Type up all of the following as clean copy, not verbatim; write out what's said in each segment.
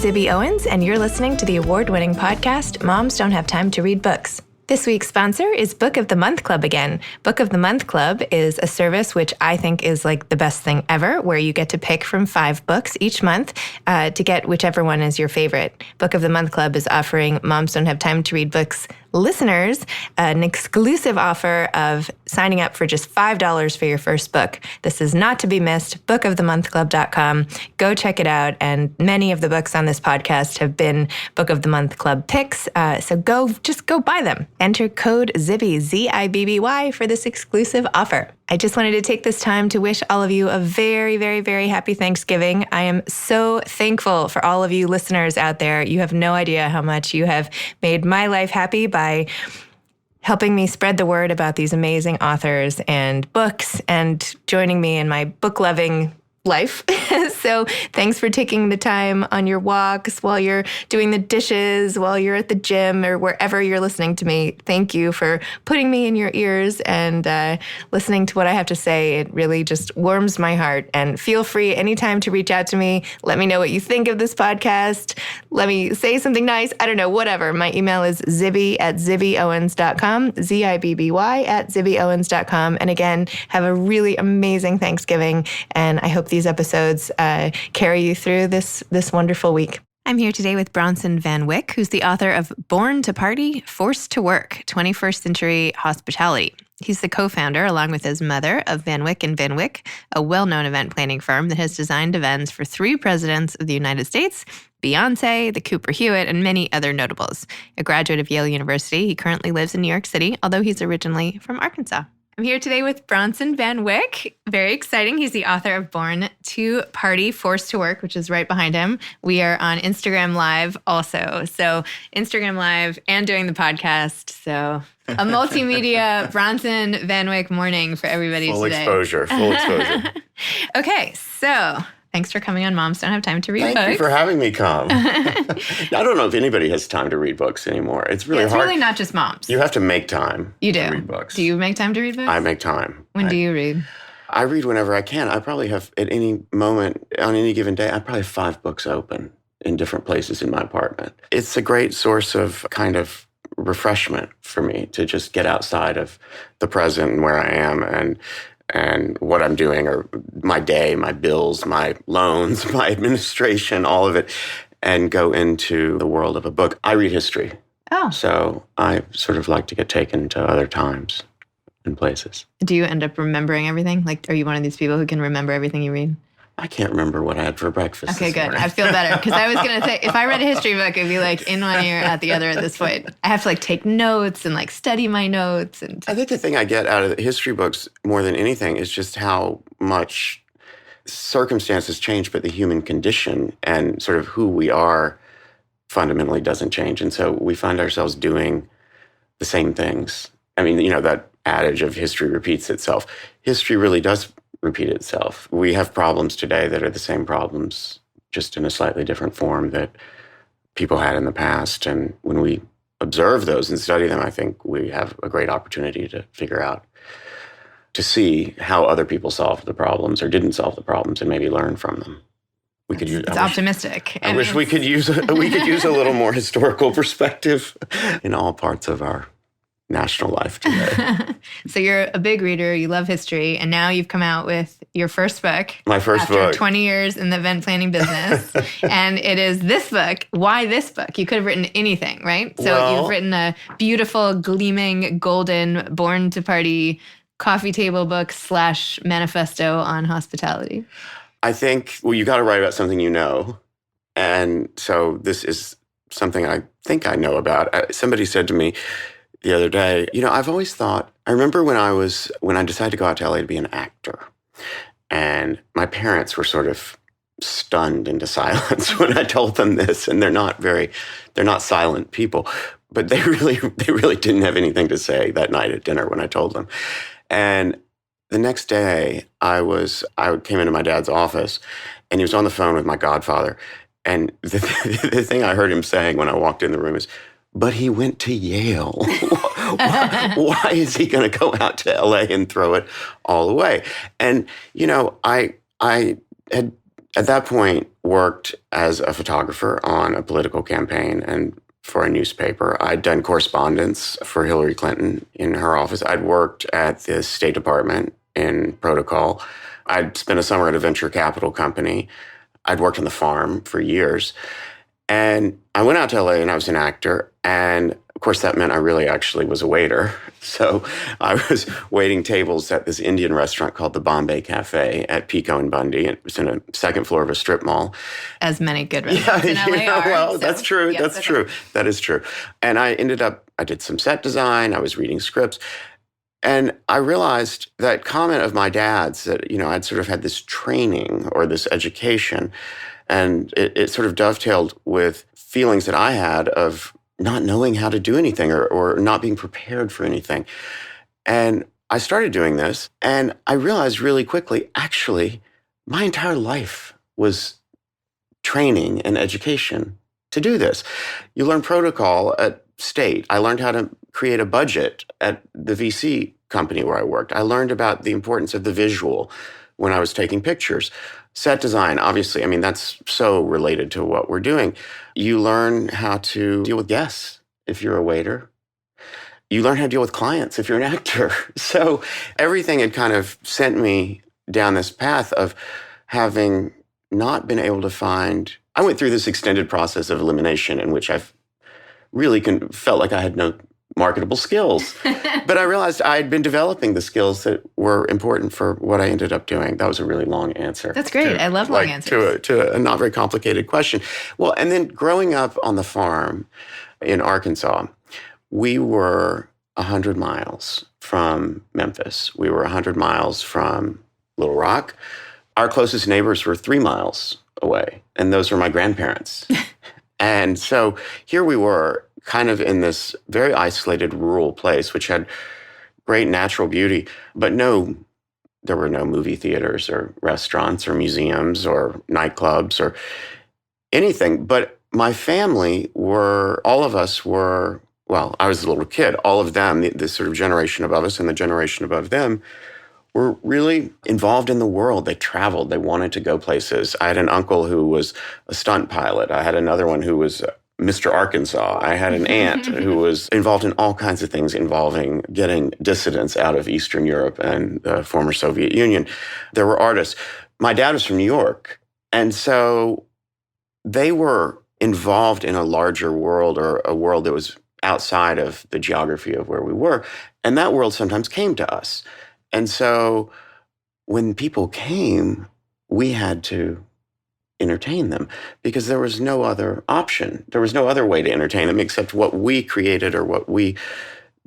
Zibby Owens, and you're listening to the award-winning podcast, Moms Don't Have Time to Read Books. This week's sponsor is Book of the Month Club again. Book of the Month Club is a service which I think is like the best thing ever, where you get to pick from 5 books each month to get whichever one is your favorite. Book of the Month Club is offering Moms Don't Have Time to Read Books listeners an exclusive offer of signing up for just $5 for your first book. This is not to be missed. bookofthemonthclub.com. Go check it out. And many of the books on this podcast have been Book of the Month Club picks. So go buy them. Enter code ZIBBY, Z-I-B-B-Y, for this exclusive offer. I just wanted to take this time to wish all of you a very, very, very happy Thanksgiving. I am so thankful for all of you listeners out there. You have no idea how much you have made my life happy by helping me spread the word about these amazing authors and books and joining me in my book-loving life. So thanks for taking the time on your walks, while you're doing the dishes, while you're at the gym, or wherever you're listening to me. Thank you for putting me in your ears and listening to what I have to say. It really just warms my heart. And feel free anytime to reach out to me. Let me know what you think of this podcast. Let me say something nice. I don't know, whatever. My email is zibby@zibbyowens.com, ZIBBY@zibbyowens.com. And again, have a really amazing Thanksgiving. And I hope these episodes carry you through this wonderful week. I'm here today with Bronson van Wyck, who's the author of Born to Party, Forced to Work, 21st Century Hospitality. He's the co-founder, along with his mother, of Van Wyck and Van Wyck, a well-known event planning firm that has designed events for 3 presidents of the United States, Beyoncé, the Cooper Hewitt, and many other notables. A graduate of Yale University, he currently lives in New York City, although he's originally from Arkansas. I'm here today with Bronson van Wyck. Very exciting. He's the author of Born to Party, Forced to Work, which is right behind him. We are on Instagram Live also. So Instagram Live and doing the podcast. So a multimedia Bronson van Wyck morning for everybody full today. Full exposure. Okay, so thanks for coming on Moms Don't Have Time to Read Books. Thank you for having me come. I don't know if anybody has time to read books anymore. It's really hard. It's really not just moms. You have to make time to read books. Do you make time to read books? I make time. When do you read? I read whenever I can. I probably have, at any moment, on any given day, I probably have 5 books open in different places in my apartment. It's a great source of kind of refreshment for me to just get outside of the present and where I am and what I'm doing, or my day, my bills, my loans, my administration, all of it, and go into the world of a book. I read history. Oh. So I sort of like to get taken to other times and places. Do you end up remembering everything? Like, are you one of these people who can remember everything you read? I can't remember what I had for breakfast. Okay, this good. morning. I feel better, because I was going to say, if I read a history book, it'd be like in one ear, out the other at this point. I have to like take notes and like study my notes. And I think the thing I get out of the history books more than anything is just how much circumstances change, but the human condition and sort of who we are fundamentally doesn't change. And so we find ourselves doing the same things. I mean, that adage of history repeats itself. History really does repeat itself. We have problems today that are the same problems, just in a slightly different form that people had in the past. And when we observe those and study them, I think we have a great opportunity to figure out, to see how other people solved the problems or didn't solve the problems, and maybe learn from them. It's optimistic. I wish we could use a little more historical perspective in all parts of our national life today. So you're a big reader, you love history, and now you've come out with your first book. My first book. After 20 years in the event planning business. And it is this book. Why this book? You could have written anything, right? So you've written a beautiful, gleaming, golden, Born to Party coffee table book / manifesto on hospitality. I think, you got to write about something you know. And so this is something I think I know about. Somebody said to me the other day, I've always thought, I remember when I decided to go out to LA to be an actor, and my parents were sort of stunned into silence when I told them this, and they're not silent people, but they really didn't have anything to say that night at dinner when I told them. And the next day I came into my dad's office, and he was on the phone with my godfather, and the thing I heard him saying when I walked in the room is, "But he went to Yale. Why is he going to go out to LA and throw it all away?" And, I had, at that point, worked as a photographer on a political campaign and for a newspaper. I'd done correspondence for Hillary Clinton in her office. I'd worked at the State Department in protocol. I'd spent a summer at a venture capital company. I'd worked on the farm for years. And I went out to LA and I was an actor. And of course, that meant I really actually was a waiter. So I was waiting tables at this Indian restaurant called the Bombay Cafe at Pico and Bundy. It was in a second floor of a strip mall. As many good restaurants in LA are. Well, so, that's true. Yes, that's true. That is true. And I did some set design. I was reading scripts. And I realized that comment of my dad's that, I'd sort of had this training or this education. And it sort of dovetailed with feelings that I had of not knowing how to do anything or not being prepared for anything. And I started doing this, and I realized really quickly, actually, my entire life was training and education to do this. You learn protocol at State. I learned how to create a budget at the VC company where I worked. I learned about the importance of the visual when I was taking pictures. Set design, obviously, that's so related to what we're doing. You learn how to deal with guests if you're a waiter. You learn how to deal with clients if you're an actor. So everything had kind of sent me down this path of having not been able to find. I went through this extended process of elimination in which I've really felt like I had no marketable skills. But I realized I had been developing the skills that were important for what I ended up doing. That was a really long answer. That's great. I love long answers. To a not very complicated question. Well, and then growing up on the farm in Arkansas, we were 100 miles from Memphis. We were 100 miles from Little Rock. Our closest neighbors were 3 miles away, and those were my grandparents. And so here we were, kind of in this very isolated rural place, which had great natural beauty, but there were no movie theaters or restaurants or museums or nightclubs or anything. But my family all of us were, well, I was a little kid, all of them, the sort of generation above us and the generation above them, were really involved in the world. They traveled. They wanted to go places. I had an uncle who was a stunt pilot. I had another one who was Mr. Arkansas. I had an aunt who was involved in all kinds of things involving getting dissidents out of Eastern Europe and the former Soviet Union. There were artists. My dad was from New York. And so they were involved in a larger world or a world that was outside of the geography of where we were. And that world sometimes came to us. And so when people came, we had to entertain them because there was no other option. There was no other way to entertain them except what we created or what we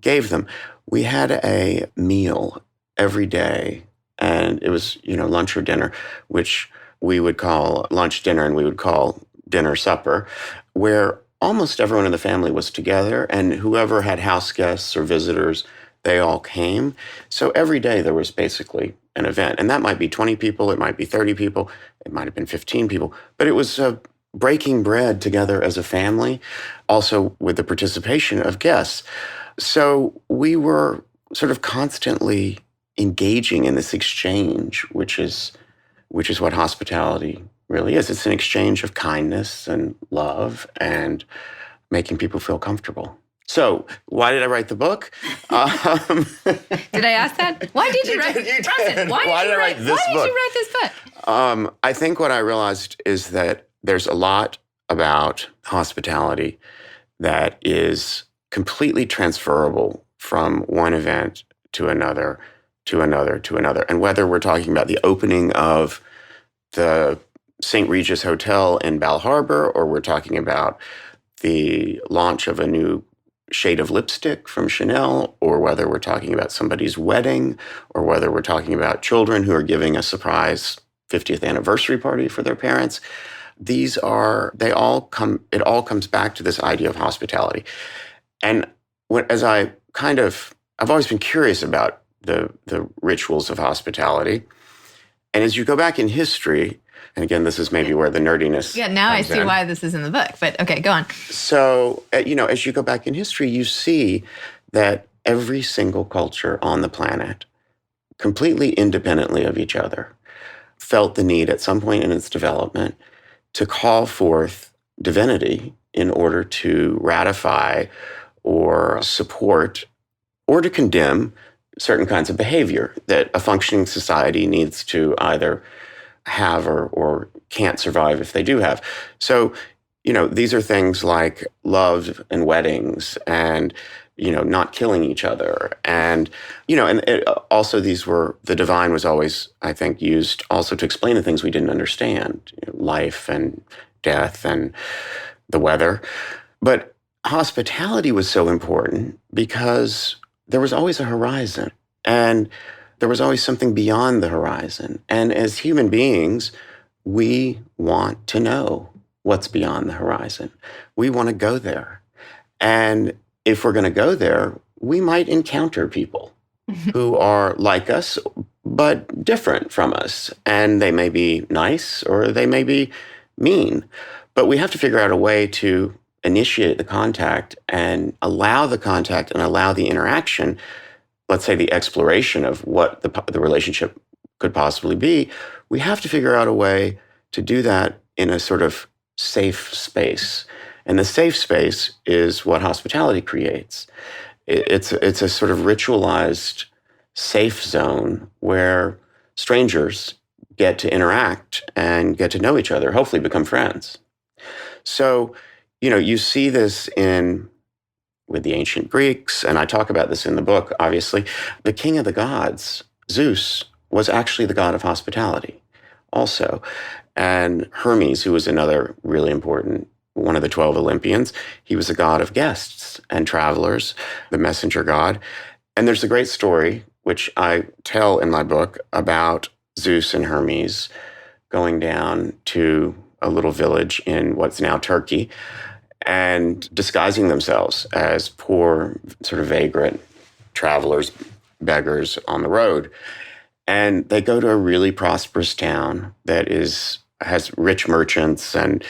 gave them. We had a meal every day, and it was, lunch or dinner, which we would call lunch dinner and we would call dinner supper, where almost everyone in the family was together, and whoever had house guests or visitors, they all came. So every day there was basically an event. And that might be 20 people, it might be 30 people, it might have been 15 people. But it was breaking bread together as a family, also with the participation of guests. So we were sort of constantly engaging in this exchange, which is what hospitality really is. It's an exchange of kindness and love and making people feel comfortable. So, why did I write the book? Did I ask that? Why did you write Bronson, why did you write this book? I think what I realized is that there's a lot about hospitality that is completely transferable from one event to another, to another, to another. And whether we're talking about the opening of the St. Regis Hotel in Bal Harbour, or we're talking about the launch of a new shade of lipstick from Chanel, or whether we're talking about somebody's wedding, or whether we're talking about children who are giving a surprise 50th anniversary party for their parents, it all comes back to this idea of hospitality. And I've always been curious about the rituals of hospitality. And as you go back in history, and again, this is maybe where the nerdiness. Yeah, now I see why this is in the book. But okay, go on. So, as you go back in history, you see that every single culture on the planet, completely independently of each other, felt the need at some point in its development to call forth divinity in order to ratify or support or to condemn certain kinds of behavior that a functioning society needs to either have or can't survive if they do have. So, these are things like love and weddings and, not killing each other. And, also the divine was always, I think, used also to explain the things we didn't understand, life and death and the weather. But hospitality was so important because there was always a horizon and there was always something beyond the horizon. And as human beings, we want to know what's beyond the horizon. We want to go there. And if we're going to go there, we might encounter people who are like us, but different from us. And they may be nice or they may be mean. But we have to figure out a way to initiate the contact and allow the contact and allow the interaction, let's say the exploration of what the relationship could possibly be. We have to figure out a way to do that in a sort of safe space. And the safe space is what hospitality creates. It's a sort of ritualized safe zone where strangers get to interact and get to know each other, hopefully become friends. So, you see this with the ancient Greeks, and I talk about this in the book, obviously. The king of the gods, Zeus, was actually the god of hospitality also. And Hermes, who was another really important one of the 12 Olympians, he was a god of guests and travelers, the messenger god. And there's a great story, which I tell in my book, about Zeus and Hermes going down to a little village in what's now Turkey and disguising themselves as poor, sort of vagrant travelers, beggars on the road. And they go to a really prosperous town that has rich merchants. And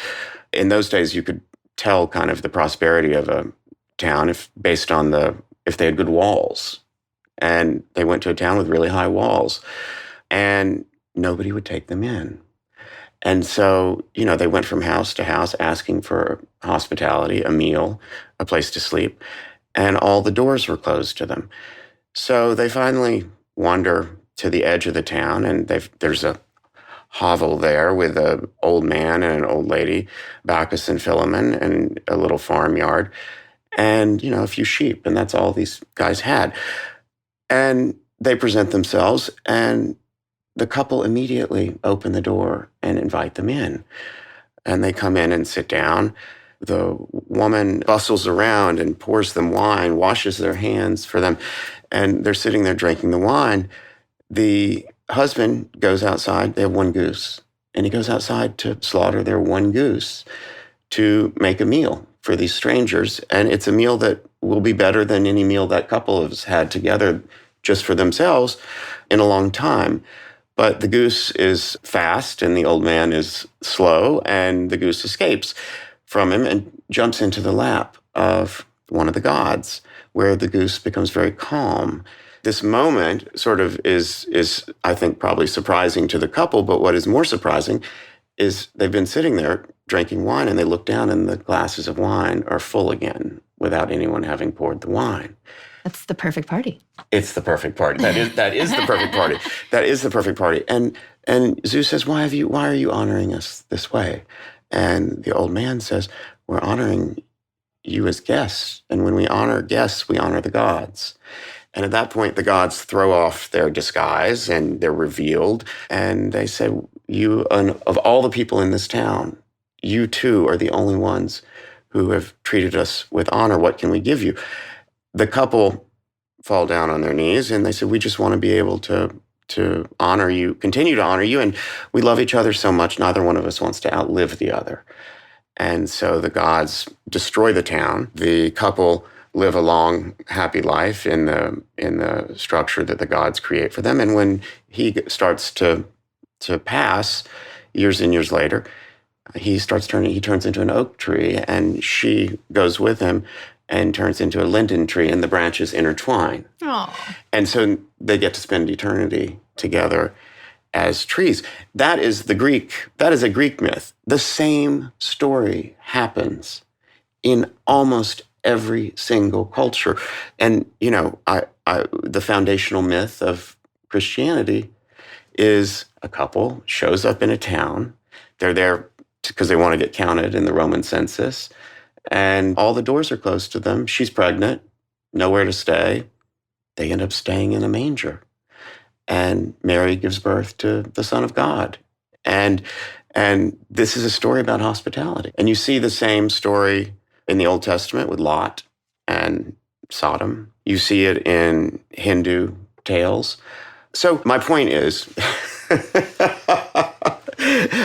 in those days, you could tell kind of the prosperity of a town based on if they had good walls. And they went to a town with really high walls. And nobody would take them in. And so, they went from house to house asking for hospitality, a meal, a place to sleep. And all the doors were closed to them. So they finally wander to the edge of the town, and there's a hovel there with an old man and an old lady, Bacchus and Philemon, and a little farmyard, and, a few sheep. And that's all these guys had. And they present themselves, and the couple immediately open the door and invite them in. And they come in and sit down. The woman bustles around and pours them wine, washes their hands for them, and they're sitting there drinking the wine. The husband goes outside. They have one goose, and he goes outside to slaughter their one goose to make a meal for these strangers. And it's a meal that will be better than any meal that couple has had together just for themselves in a long time. But the goose is fast and the old man is slow, and the goose escapes from him and jumps into the lap of one of the gods, where the goose becomes very calm. This moment sort of is I think, probably surprising to the couple, but what is more surprising is they've been sitting there drinking wine, and they look down and the glasses of wine are full again without anyone having poured the wine. That's the perfect party. It's the perfect party. That is the perfect party. That is the perfect party. And Zeus says, why are you honoring us this way? And the old man says, we're honoring you as guests. And when we honor guests, we honor the gods. And at that point, the gods throw off their disguise and they're revealed. And they say, of all the people in this town, you two are the only ones who have treated us with honor. What can we give you? The couple fall down on their knees and they said, we just want to be able to honor you, continue to honor you. And we love each other so much, neither one of us wants to outlive the other. And so the gods destroy the town. The couple live a long, happy life in the structure that the gods create for them. And when he starts to pass, years and years later, he turns into an oak tree, and she goes with him and turns into a linden tree, and the branches intertwine. Aww. And so they get to spend eternity together. as trees. That is a Greek myth. The same story happens in almost every single culture. And, the foundational myth of Christianity is a couple shows up in a town. They're there because they want to get counted in the Roman census. And all the doors are closed to them. She's pregnant, nowhere to stay. They end up staying in a manger. And Mary gives birth to the Son of God. And this is a story about hospitality. And you see the same story in the Old Testament with Lot and Sodom. You see it in Hindu tales. So my point is,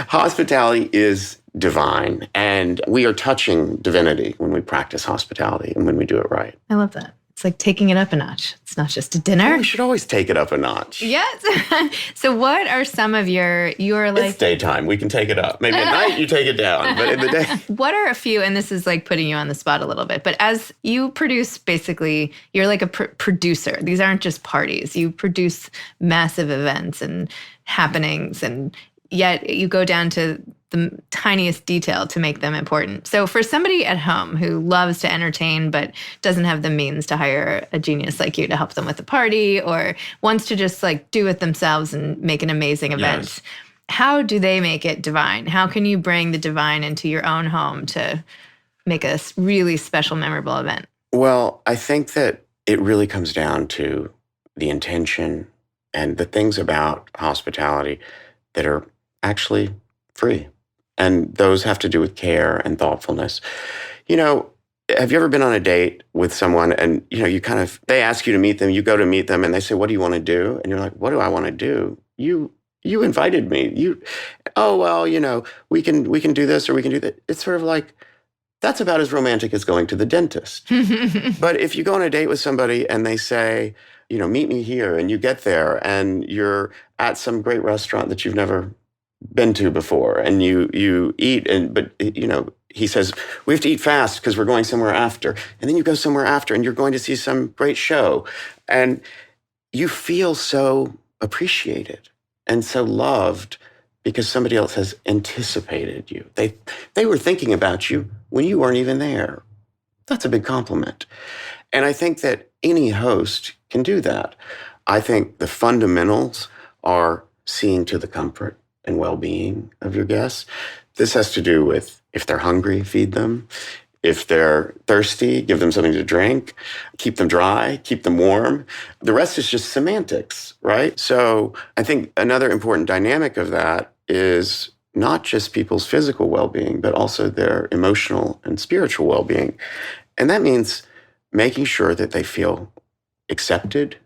hospitality is divine, and we are touching divinity when we practice hospitality and when we do it right. I love that. It's like taking it up a notch. It's not just a dinner. We should always take it up a notch. Yes. So what are some of your like... It's daytime. We can take it up. Maybe at night you take it down, but in the day... What are a few, and this is like putting you on the spot a little bit, but as you produce, basically, you're like a producer. These aren't just parties. You produce massive events and happenings, and yet you go down to the tiniest detail to make them important. So for somebody at home who loves to entertain but doesn't have the means to hire a genius like you to help them with the party, or wants to just like do it themselves and make an amazing event, yes, how do they make it divine? How can you bring the divine into your own home to make a really special, memorable event? Well, I think that it really comes down to the intention and the things about hospitality that are actually free. And those have to do with care and thoughtfulness. Have you ever been on a date with someone and, they ask you to meet them, you go to meet them and they say, what do you want to do? And you're like, what do I want to do? You invited me. We can do this or we can do that. It's sort of like, that's about as romantic as going to the dentist. But if you go on a date with somebody and they say, meet me here, and you get there and you're at some great restaurant that you've never been to before, and you eat, but he says, we have to eat fast because we're going somewhere after. And then you go somewhere after and you're going to see some great show. And you feel so appreciated and so loved because somebody else has anticipated you. They were thinking about you when you weren't even there. That's a big compliment. And I think that any host can do that. I think the fundamentals are seeing to the comfort and well-being of your guests. This has to do with if they're hungry, feed them. If they're thirsty, give them something to drink. Keep them dry, keep them warm. The rest is just semantics, right? So I think another important dynamic of that is not just people's physical well-being, but also their emotional and spiritual well-being. And that means making sure that they feel accepted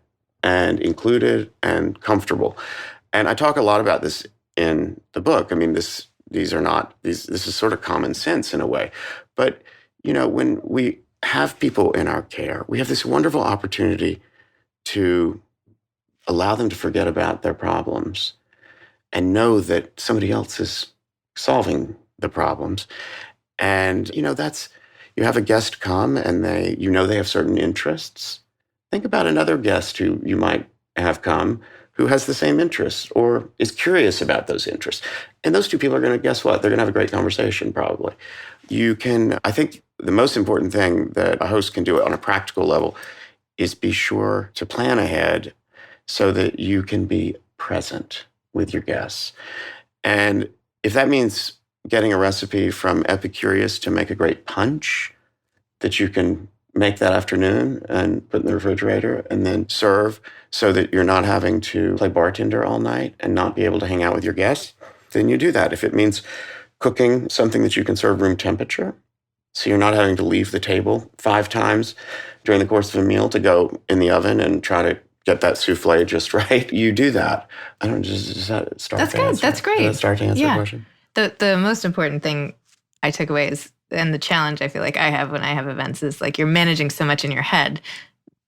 and included and comfortable. And I talk a lot about this in the book. I mean, this is sort of common sense in a way. But, when we have people in our care, we have this wonderful opportunity to allow them to forget about their problems and know that somebody else is solving the problems. And, you have a guest come and they have certain interests. Think about another guest who you might have come who has the same interests or is curious about those interests. And those two people are going to, guess what? They're going to have a great conversation, probably. I think the most important thing that a host can do on a practical level is be sure to plan ahead so that you can be present with your guests. And if that means getting a recipe from Epicurious to make a great punch that you can make that afternoon and put in the refrigerator and then serve so that you're not having to play bartender all night and not be able to hang out with your guests, then you do that. If it means cooking something that you can serve room temperature, so you're not having to leave the table 5 times during the course of a meal to go in the oven and try to get that souffle just right, you do that. I don't know, does that start That's to good. answer? That's great. Does that start to answer the question? The most important thing I took away is, and the challenge I feel like I have when I have events is like you're managing so much in your head,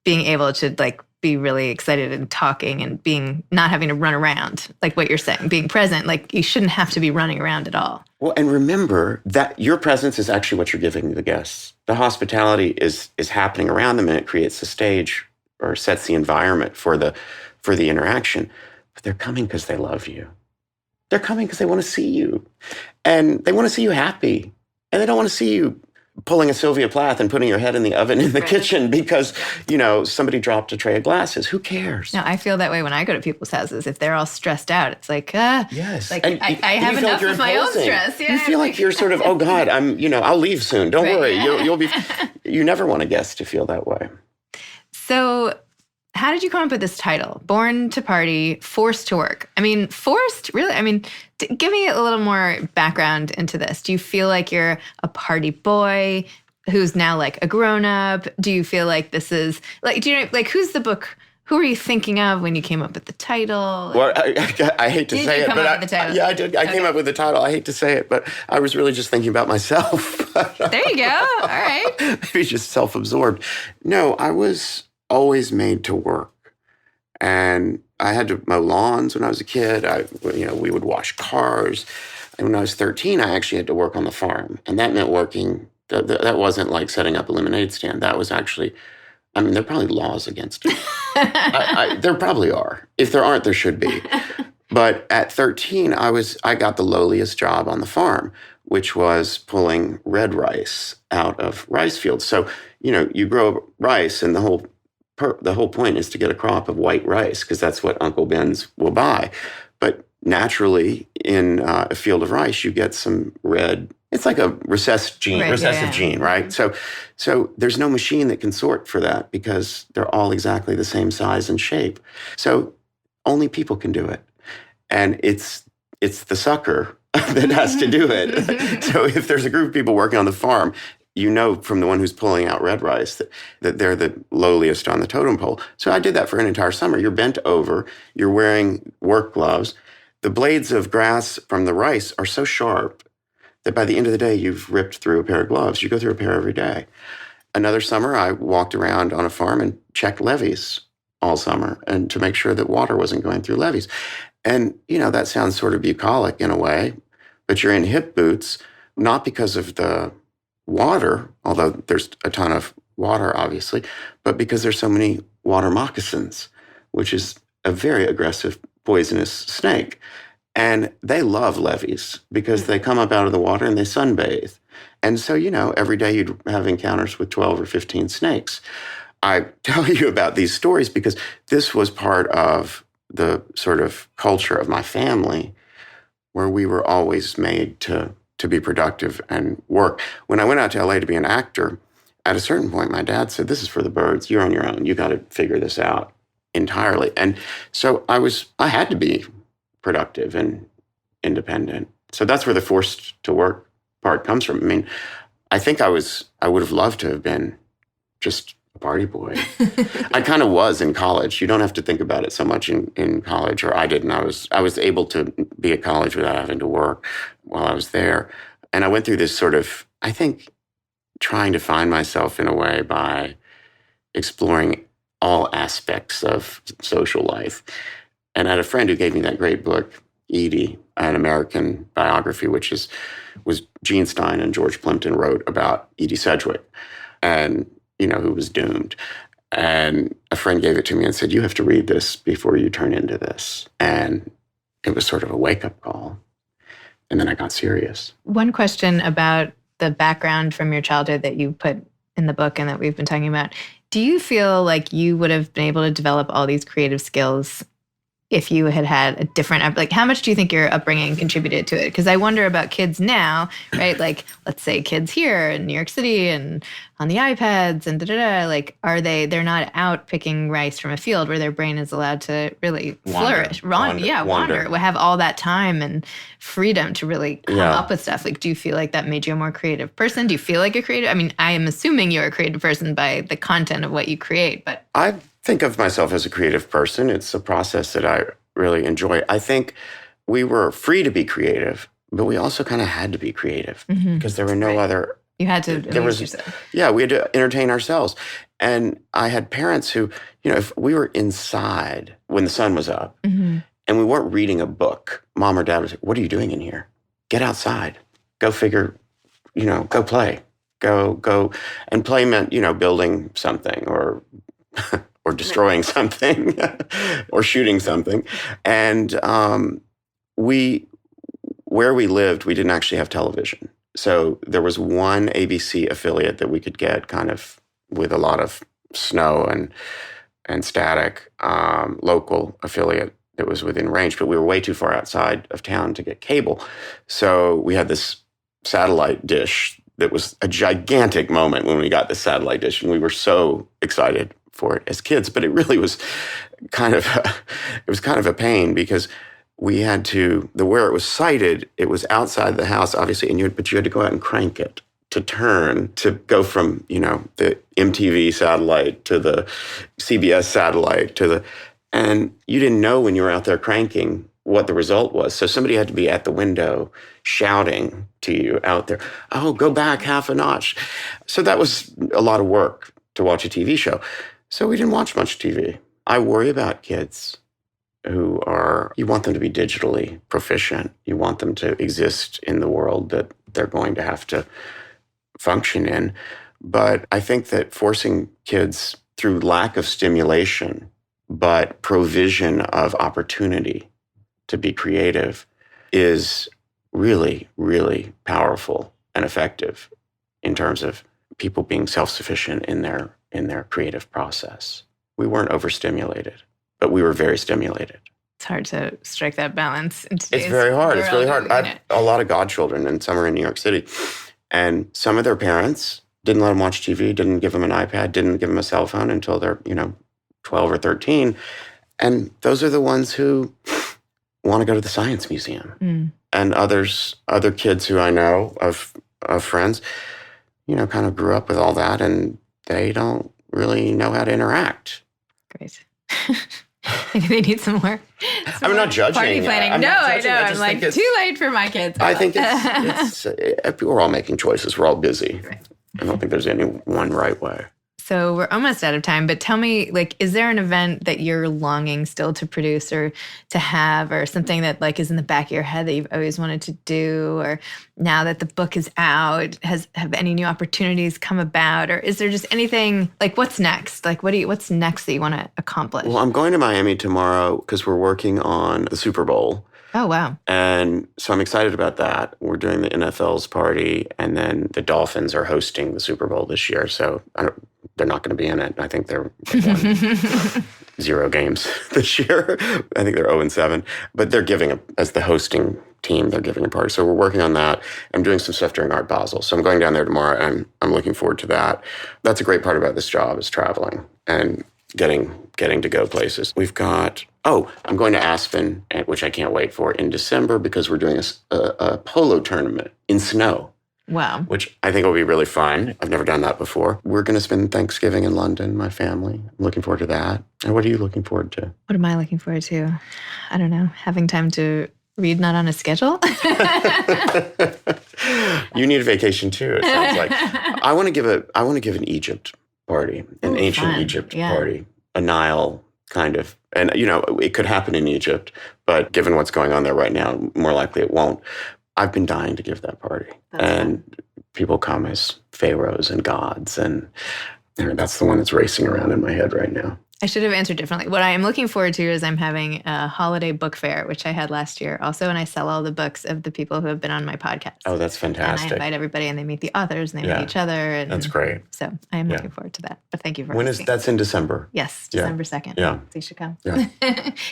being able to like be really excited and talking and not having to run around, like what you're saying, being present, like you shouldn't have to be running around at all. Well, and remember that your presence is actually what you're giving the guests. The hospitality is happening around them and it creates the stage or sets the environment for the interaction. but they're coming because they love you. They're coming because they want to see you. And they want to see you happy. And they don't want to see you pulling a Sylvia Plath and putting your head in the oven in the kitchen because, somebody dropped a tray of glasses. Who cares? No, I feel that way when I go to people's houses. If they're all stressed out, it's like, yes. Like, I have enough of my own stress. Yeah, you feel like you're sort of, oh God, I'll leave soon. Don't worry. Yeah. You'll be, you never want a guest to feel that way. So how did you come up with this title? Born to Party, Forced to Work. I mean, forced, really? I mean, give me a little more background into this. Do you feel like you're a party boy who's now like a grown-up? Do you feel like this is, like, who's the book? Who were you thinking of when you came up with the title? Well, I hate to say it, but I did. I came up with the title. I hate to say it, but I was really just thinking about myself. There you go. All right. Maybe just self-absorbed. No, I was always made to work. And I had to mow lawns when I was a kid. We would wash cars. And when I was 13, I actually had to work on the farm. And that meant working. That wasn't like setting up a lemonade stand. That was actually, there are probably laws against it. There probably are. If there aren't, there should be. But at 13, I got the lowliest job on the farm, which was pulling red rice out of rice fields. So, you grow rice and the whole point is to get a crop of white rice because that's what Uncle Ben's will buy. But naturally, in a field of rice, you get some red. It's like a recessive gene, right? So there's no machine that can sort for that because they're all exactly the same size and shape. So only people can do it, and it's the sucker that has to do it. So if there's a group of people working on the farm, from the one who's pulling out red rice that they're the lowliest on the totem pole. So I did that for an entire summer. You're bent over. You're wearing work gloves. The blades of grass from the rice are so sharp that by the end of the day, you've ripped through a pair of gloves. You go through a pair every day. Another summer, I walked around on a farm and checked levees all summer and to make sure that water wasn't going through levees. And, that sounds sort of bucolic in a way, but you're in hip boots, not because of the water, although there's a ton of water, obviously, but because there's so many water moccasins, which is a very aggressive, poisonous snake. And they love levees because they come up out of the water and they sunbathe. And so, every day you'd have encounters with 12 or 15 snakes. I tell you about these stories because this was part of the sort of culture of my family where we were always made to be productive and work. When I went out to LA to be an actor, at a certain point, my dad said, "This is for the birds. You're on your own. You got to figure this out entirely." And so I had to be productive and independent. So that's where the forced to work part comes from. I think I would have loved to have been just a party boy. I kind of was in college. You don't have to think about it so much in college, or I didn't. I was able to be at college without having to work while I was there. And I went through this sort of, I think, trying to find myself in a way by exploring all aspects of social life. And I had a friend who gave me that great book, Edie, an American biography, was Gene Stein and George Plimpton wrote about Edie Sedgwick, and who was doomed. And a friend gave it to me and said, "You have to read this before you turn into this." And it was sort of a wake-up call. And then I got serious. One question about the background from your childhood that you put in the book and that we've been talking about. Do you feel like you would have been able to develop all these creative skills if you had a different, how much do you think your upbringing contributed to it? Because I wonder about kids now, right? Like, let's say kids here in New York City and on the iPads and they're not out picking rice from a field where their brain is allowed to really flourish. Wander. We have all that time and freedom to really come up with stuff. Do you feel like that made you a more creative person? Do you feel like you're creative? I am assuming you're a creative person by the content of what you create, but I think of myself as a creative person. It's a process that I really enjoy. I think we were free to be creative, but we also kind of had to be creative because there were no other. You had to amuse yourself. Yeah, we had to entertain ourselves. And I had parents who, if we were inside when the sun was up and we weren't reading a book, mom or dad was like, "What are you doing in here? Get outside. Go figure, go play. Go." And play meant, building something or or destroying something or shooting something. And where we lived, we didn't actually have television. So there was one ABC affiliate that we could get kind of with a lot of snow and static, local affiliate that was within range, but we were way too far outside of town to get cable. So we had this satellite dish that was a gigantic moment when we got the satellite dish, and we were so excited for it as kids. But it really was kind of a pain because we had to, where it was sited, it was outside the house, obviously, but you had to go out and crank it to turn, to go from, the MTV satellite to the CBS satellite and you didn't know when you were out there cranking what the result was. So somebody had to be at the window shouting to you out there, oh, go back half a notch. So that was a lot of work to watch a TV show. So we didn't watch much TV. I worry about kids you want them to be digitally proficient. You want them to exist in the world that they're going to have to function in. But I think that forcing kids through lack of stimulation, but provision of opportunity to be creative is really, really powerful and effective in terms of people being self-sufficient in their creative process. We weren't overstimulated, but we were very stimulated. It's hard to strike that balance in today's It's very hard. It's really hard. I have it. a lot of godchildren, and some are in New York City. And some of their parents didn't let them watch TV, didn't give them an iPad, didn't give them a cell phone until they're, 12 or 13. And those are the ones who want to go to the science museum. Mm. And other kids who I know of friends, kind of grew up with all that, and they don't really know how to interact. Great. Maybe they need some more. I'm not judging. Party planning. I know. I'm like, too late for my kids. I think it's we're all making choices. We're all busy. Right. I don't think there's any one right way. So we're almost out of time, but tell me, is there an event that you're longing still to produce or to have, or something that is in the back of your head that you've always wanted to do, or now that the book is out, have any new opportunities come about, or is there just anything, what's next? What's next that you want to accomplish? Well, I'm going to Miami tomorrow because we're working on the Super Bowl. Oh, wow. And so I'm excited about that. We're doing the NFL's party, and then the Dolphins are hosting the Super Bowl this year. So they're not going to be in it. I think they've won 0 games this year. I think they're 0-7. But they're as the hosting team, they're giving a party. So we're working on that. I'm doing some stuff during Art Basel. So I'm going down there tomorrow, and I'm looking forward to that. That's a great part about this job, is traveling and getting to go places. I'm going to Aspen, which I can't wait for, in December, because we're doing a polo tournament in snow. Wow. Which I think will be really fun. I've never done that before. We're going to spend Thanksgiving in London, my family. I'm looking forward to that. And what are you looking forward to? What am I looking forward to? I don't know. Having time to read, not on a schedule. You need a vacation too, it sounds like. I want to give an Egypt party, an ancient fun. Egypt party, a Nile kind of. And, it could happen in Egypt, but given what's going on there right now, more likely it won't. I've been dying to give that party. And people come as pharaohs and gods. And that's the one that's racing around in my head right now. I should have answered differently. What I am looking forward to is I'm having a holiday book fair, which I had last year also. And I sell all the books of the people who have been on my podcast. Oh, that's fantastic. And I invite everybody, and they meet the authors, and they meet each other. And that's great. So I am looking forward to that. But thank you for asking. That's in December? Yes, December 2nd. Yeah. So you should come. Yeah.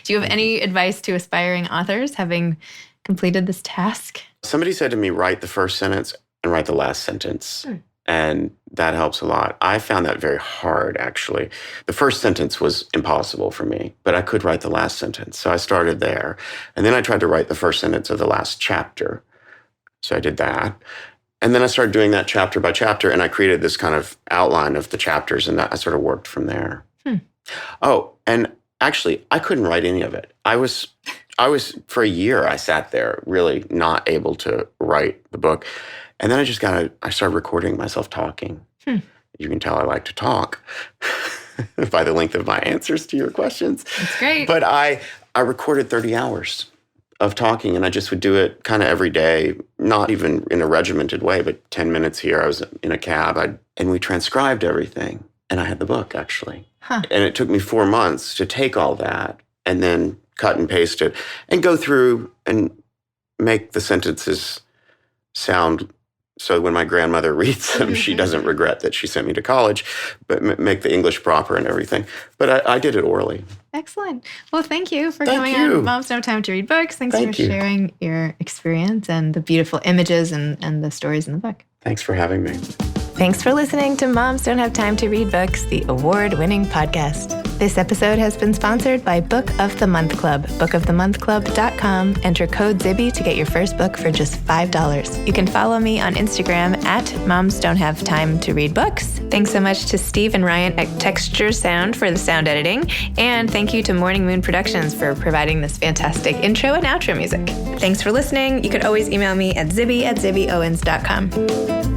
Do you have any advice to aspiring authors having completed this task? Somebody said to me, write the first sentence and write the last sentence. And that helps a lot. I found that very hard, actually. The first sentence was impossible for me, but I could write the last sentence. So I started there. And then I tried to write the first sentence of the last chapter. So I did that. And then I started doing that chapter by chapter, and I created this kind of outline of the chapters, and I sort of worked from there. Oh, and actually, I couldn't write any of it. I was, for a year, I sat there really not able to write the book. And then I started recording myself talking. You can tell I like to talk by the length of my answers to your questions. That's great. But I recorded 30 hours of talking, and I just would do it kind of every day, not even in a regimented way, but 10 minutes here. I was in a cab, and we transcribed everything. And I had the book, actually. And it took me 4 months to take all that and then cut and paste it and go through and make the sentences sound so when my grandmother reads them, she doesn't regret that she sent me to college, but make the English proper and everything. But I did it orally. Excellent. Well, thank you for coming on Moms Don't Have Time to Read Books. Thanks for sharing your experience and the beautiful images and the stories in the book. Thanks for having me. Thanks for listening to Moms Don't Have Time to Read Books, the award-winning podcast. This episode has been sponsored by Book of the Month Club. bookofthemonthclub.com. Enter code Zibby to get your first book for just $5. You can follow me on Instagram at Moms Don't Have Time to Read Books. Thanks so much to Steve and Ryan at Texture Sound for the sound editing. And thank you to Morning Moon Productions for providing this fantastic intro and outro music. Thanks for listening. You could always email me at zibby@zibbyowens.com.